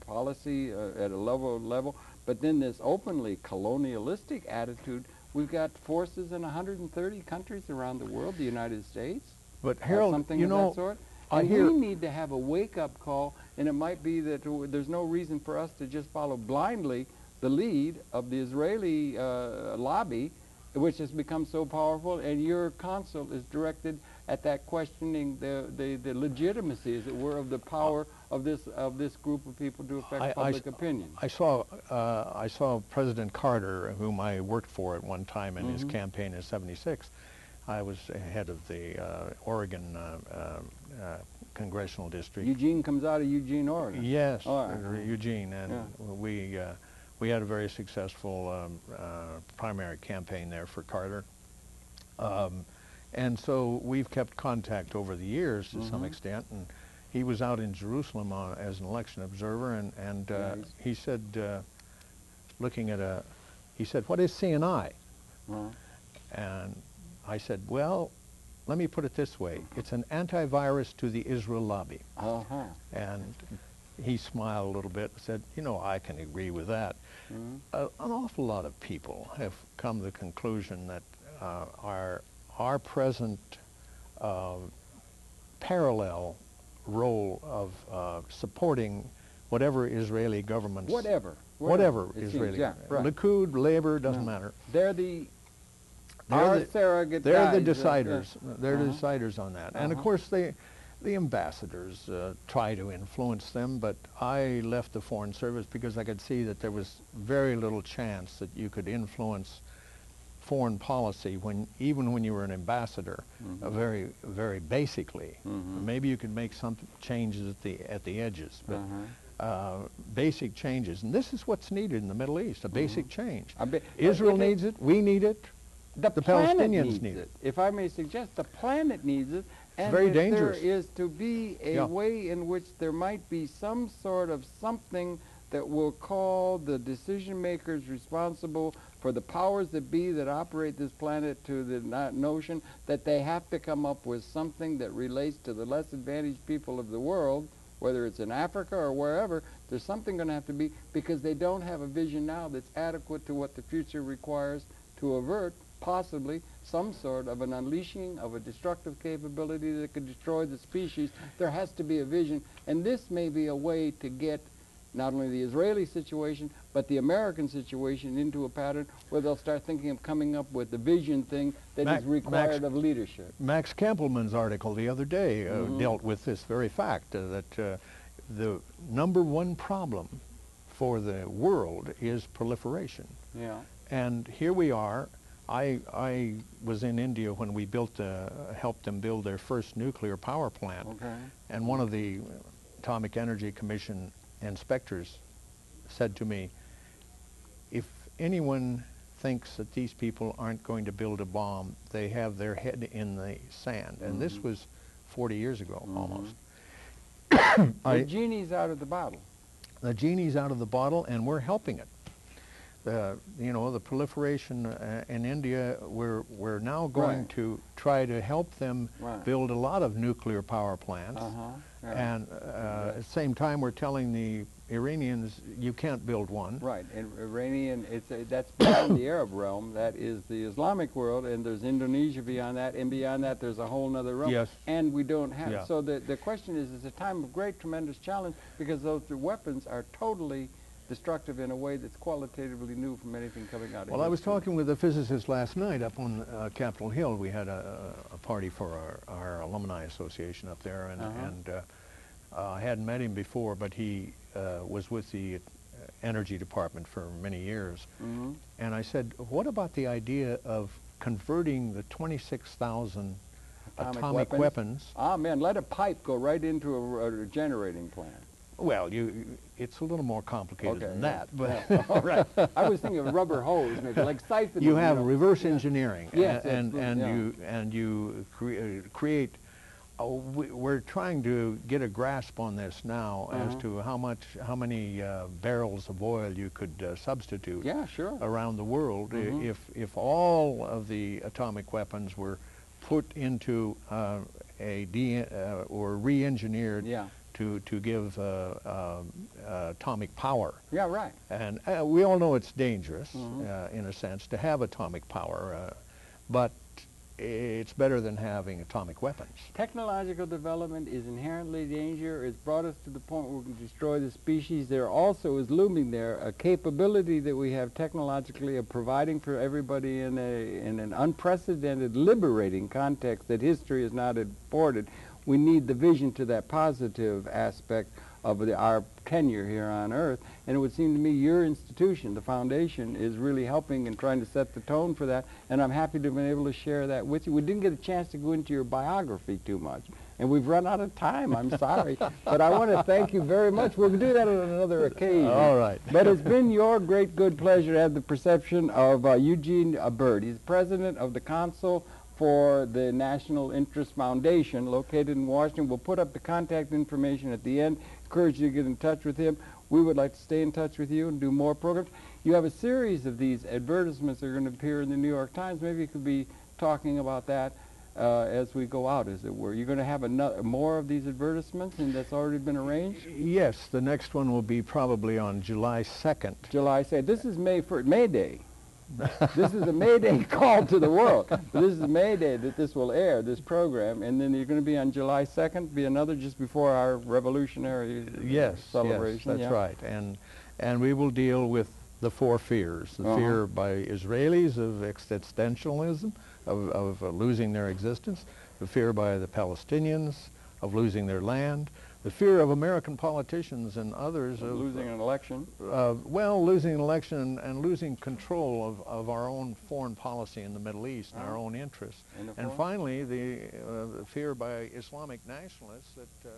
policy at a level, but then this openly colonialistic attitude. We've got forces in 130 countries around the world, the United States. But Harold, something you of know, that sort. And we need to have a wake-up call, and it might be that there's no reason for us to just follow blindly the lead of the Israeli lobby, which has become so powerful, and your consul is directed at that questioning the legitimacy, as it were, of the power of this group of people to affect public opinion. I saw President Carter, whom I worked for at one time in his campaign in '76. I was head of the Oregon congressional district. Eugene comes out of Eugene, Oregon. Yes, Eugene, and we had a very successful primary campaign there for Carter. And so we've kept contact over the years to some extent, and he was out in Jerusalem as an election observer, and he said, he said, "What is CNI?" And I said, "Well, let me put it this way. It's an antivirus to the Israel lobby." And he smiled a little bit and said, "You know, I can agree with that." An awful lot of people have come to the conclusion that our present parallel role of supporting whatever Israeli governments, whatever Israeli, Likud, Labor, doesn't matter. They're the surrogate they're guys, the deciders. They're the deciders on that. And of course, the ambassadors try to influence them, but I left the Foreign Service because I could see that there was very little chance that you could influence foreign policy even when you were an ambassador, very, very basically. Maybe you could make some changes at the edges, but basic changes. And this is what's needed in the Middle East, a basic change. Israel needs it, we need it, the Palestinians need it. If I may suggest, the planet needs it. And very dangerous. There is to be a way in which there might be some sort of something that will call the decision makers responsible for the powers that be that operate this planet to the notion that they have to come up with something that relates to the less advantaged people of the world, whether it's in Africa or wherever. There's something going to have to be, because they don't have a vision now that's adequate to what the future requires to avert possibly some sort of an unleashing of a destructive capability that could destroy the species. There has to be a vision, and this may be a way to get not only the Israeli situation, but the American situation into a pattern where they'll start thinking of coming up with the vision thing that is required of leadership. Max Campbellman's article the other day dealt with this very fact, that the #1 problem for the world is proliferation. And here we are. I was in India when we helped them build their first nuclear power plant. And one of the Atomic Energy Commission inspectors said to me, if anyone thinks that these people aren't going to build a bomb, they have their head in the sand. And this was 40 years ago, almost. The genie's out of the bottle. The genie's out of the bottle, and we're helping it. You know, the proliferation in India, we're now going to try to help them build a lot of nuclear power plants. And at the same time, we're telling the Iranians, you can't build one. And Iranian, that's beyond the Arab realm. That is the Islamic world, and there's Indonesia beyond that, and beyond that there's a whole other realm. And we don't have. So the question is, it's a time of great, tremendous challenge, because those weapons are totally destructive in a way that's qualitatively new from anything coming out of Well, I was history. talking with a physicist last night up on Capitol Hill. We had a party for our alumni association up there, and I hadn't met him before, but he was with the energy department for many years. And I said, what about the idea of converting the 26,000 atomic weapons? Ah, man, let a pipe go right into a generating plant. Well, it's a little more complicated than that. But yeah. All right. I was thinking of rubber hose, maybe like siphon. You have reverse engineering, yes, and you create. We're trying to get a grasp on this now as to how many barrels of oil you could substitute. Yeah, sure. Around the world, if all of the atomic weapons were put into or re-engineered. Yeah. To give atomic power. Yeah, right. And we all know it's dangerous, in a sense, to have atomic power, but it's better than having atomic weapons. Technological development is inherently dangerous. It's brought us to the point where we can destroy the species. There also is looming there a capability that we have technologically of providing for everybody in an unprecedented, liberating context that history has not afforded. We need the vision to that positive aspect of our tenure here on Earth. And it would seem to me your institution, the foundation, is really helping and trying to set the tone for that. And I'm happy to have been able to share that with you. We didn't get a chance to go into your biography too much. And we've run out of time, I'm sorry. But I want to thank you very much. We'll do that on another occasion. All right. But it's been your great good pleasure to have the perception of Eugene Bird. He's president of the Council for the National Interest Foundation located in Washington. We'll put up the contact information at the end. Encourage you to get in touch with him. We would like to stay in touch with you and do more programs. You have a series of these advertisements that are going to appear in the New York Times. Maybe you could be talking about that as we go out, as it were. You're going to have more of these advertisements, and that's already been arranged? Yes, the next one will be probably on July 2nd. July 2nd. This is May Day. This is a May Day call to the world. But this is May Day that this will air, this program, and then you're going to be on July 2nd, be another just before our revolutionary celebration. Yes, that's right. And we will deal with the four fears. The fear by Israelis of existentialism, of losing their existence, the fear by the Palestinians of losing their land, the fear of American politicians and others of losing an election. Losing an election and losing control of our own foreign policy in the Middle East and our own interests. And finally, the fear by Islamic nationalists that